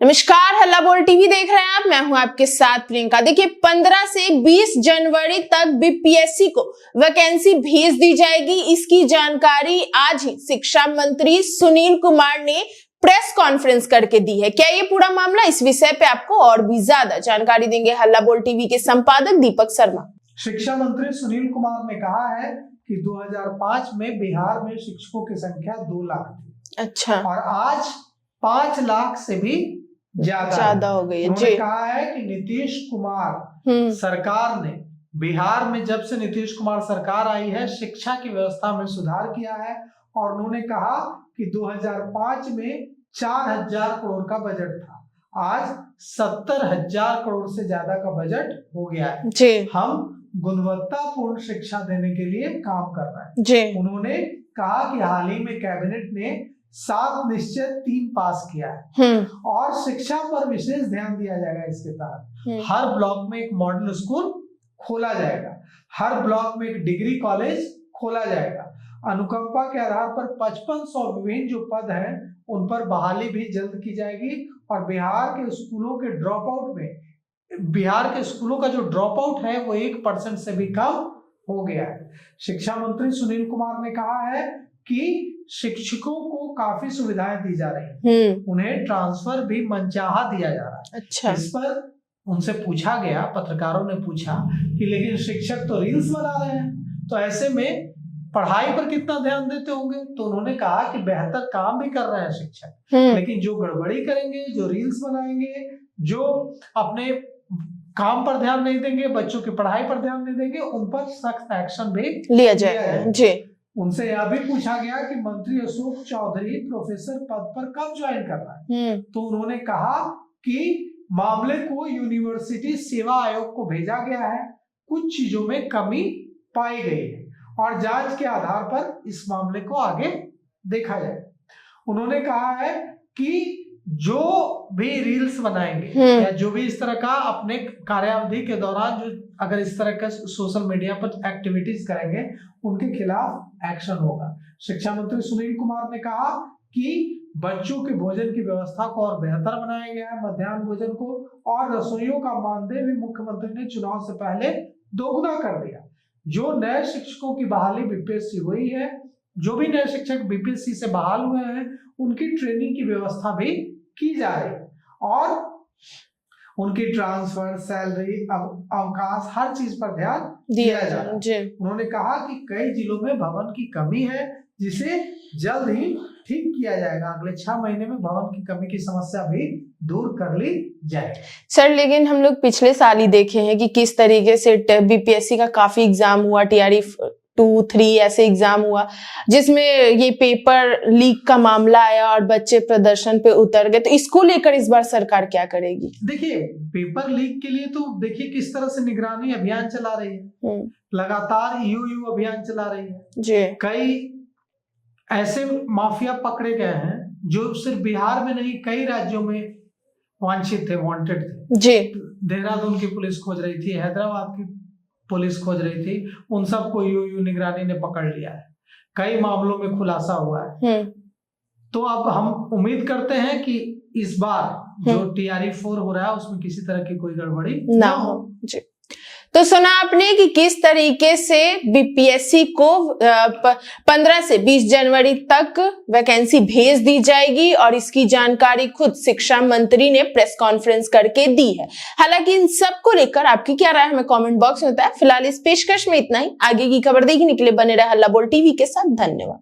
नमस्कार, हल्ला बोल टीवी देख रहे हैं आप। मैं हूं आपके साथ प्रियंका। देखिए 15 से 20 जनवरी तक बीपीएससी को वैकेंसी भेज दी जाएगी। इसकी जानकारी आज ही शिक्षा मंत्री सुनील कुमार ने प्रेस कॉन्फ्रेंस करके दी है। क्या ये पूरा मामला, इस विषय पे आपको और भी ज्यादा जानकारी देंगे हल्ला बोल टीवी के संपादक दीपक शर्मा। शिक्षा मंत्री सुनील कुमार ने कहा है कि 2005 में बिहार में शिक्षकों की संख्या 2 लाख थी। अच्छा। और आज 5 लाख से भी ज्यादा हो गई है। उन्होंने कहा है कि नीतीश कुमार सरकार ने बिहार में, जब से नीतीश कुमार सरकार आई है, शिक्षा की व्यवस्था में सुधार किया है। और उन्होंने कहा कि 2005 में 4,000 करोड़ का बजट था, आज 70,000 करोड़ से ज्यादा का बजट हो गया है जी। हम गुणवत्तापूर्ण शिक्षा देने के लिए काम कर रहे हैं जी। उन्होंने कहा कि हाल ही में कैबिनेट ने 7 निश्चय 3 पास किया है और शिक्षा पर विशेष ध्यान दिया जाएगा। इसके तहत हर ब्लॉक में एक मॉडल स्कूल खोला जाएगा, हर ब्लॉक में एक डिग्री कॉलेज खोला जाएगा। अनुकंपा के आधार पर 5500 विभिन्न जो पद हैं उन पर बहाली भी जल्द की जाएगी। और बिहार के स्कूलों के ड्रॉप आउट में, बिहार के स्कूलों का जो ड्रॉप आउट है वो 1% से भी कम हो गया है। शिक्षा मंत्री सुनील कुमार ने कहा है कि शिक्षकों को काफी सुविधाएं दी जा रही हैं, उन्हें ट्रांसफर भी मनचाहा दिया जा रहा है। अच्छा। इस पर उनसे पूछा गया, पत्रकारों ने पूछा कि लेकिन शिक्षक तो रील्स बना रहे हैं, तो ऐसे में पढ़ाई पर कितना ध्यान देते होंगे? तो उन्होंने कहा कि बेहतर काम भी कर रहे हैं शिक्षक, लेकिन जो गड़बड़ी करेंगे, जो रील्स बनाएंगे, जो अपने काम पर ध्यान नहीं देंगे, बच्चों की पढ़ाई पर ध्यान नहीं देंगे, उन पर सख्त एक्शन भी लिया जाएगा जी। उनसे यह भी पूछा गया कि मंत्री अशोक चौधरी प्रोफेसर पद पर कब ज्वाइन कर रहा है, तो उन्होंने कहा कि मामले को यूनिवर्सिटी सेवा आयोग को भेजा गया है, कुछ चीजों में कमी पाई गई है और जांच के आधार पर इस मामले को आगे देखा जाए। उन्होंने कहा है कि जो भी रील्स बनाएंगे या जो भी इस तरह का अपने कार्यावधि के दौरान जो अगर इस तरह का सोशल मीडिया पर एक्टिविटीज करेंगे, उनके खिलाफ एक्शन होगा। शिक्षा मंत्री सुनील कुमार ने कहा कि बच्चों के भोजन की व्यवस्था को और बेहतर बनाया गया है, मध्याह्न भोजन को और रसोइयों का मानदेय भी मुख्यमंत्री ने चुनाव से पहले दोगुना कर दिया। जो नए शिक्षकों की बहाली बीपीएससी हुई है, जो भी नए शिक्षक बीपीएससी से बहाल हुए हैं, उनकी ट्रेनिंग की व्यवस्था भी की जा रही है और उनकी ट्रांसफर, सैलरी, अवकाश, हर चीज पर ध्यान दिया जा रहा है। उन्होंने कहा कि कई जिलों में भवन की कमी है, जिसे जल्द ही ठीक किया जाएगा। अगले 6 महीने में भवन की कमी की समस्या भी दूर कर ली जाए। सर, लेकिन हम लोग पिछले साल ही देखे हैं कि किस तरीके से बीपीएससी का काफी एग्जाम हुआ, टीआरई 2, 3 ऐसे एग्जाम हुआ, जिसमें ये पेपर लीक का मामला आया और बच्चे प्रदर्शन पे उतर गए। तो इसको लेकर इस बार सरकार क्या करेगी? देखिए, पेपर लीक के लिए तो देखिए किस तरह से निगरानी अभियान चला रही है, लगातार ईओयू अभियान चला रही है जी। कई ऐसे माफिया पकड़े गए हैं जो सिर्फ बिहार में नहीं, कई राज्यों में वांछित थे, वांटेड थे जी। देहरादून की पुलिस खोज रही थी, हैदराबाद की पुलिस खोज रही थी, उन सबको ईओयू निगरानी ने पकड़ लिया है। कई मामलों में खुलासा हुआ है। तो अब हम उम्मीद करते हैं कि इस बार जो टीआरई 4 हो रहा है उसमें किसी तरह की कोई गड़बड़ी ना हो जी। तो सुना आपने कि किस तरीके से बीपीएससी को 15 से 20 जनवरी तक वैकेंसी भेज दी जाएगी और इसकी जानकारी खुद शिक्षा मंत्री ने प्रेस कॉन्फ्रेंस करके दी है। हालांकि इन सब को लेकर आपकी क्या राय हमें कमेंट बॉक्स में बताएं। फिलहाल इस पेशकश में इतना ही। आगे की खबर देखने के लिए बने रहे हल्ला बोल टीवी के साथ। धन्यवाद।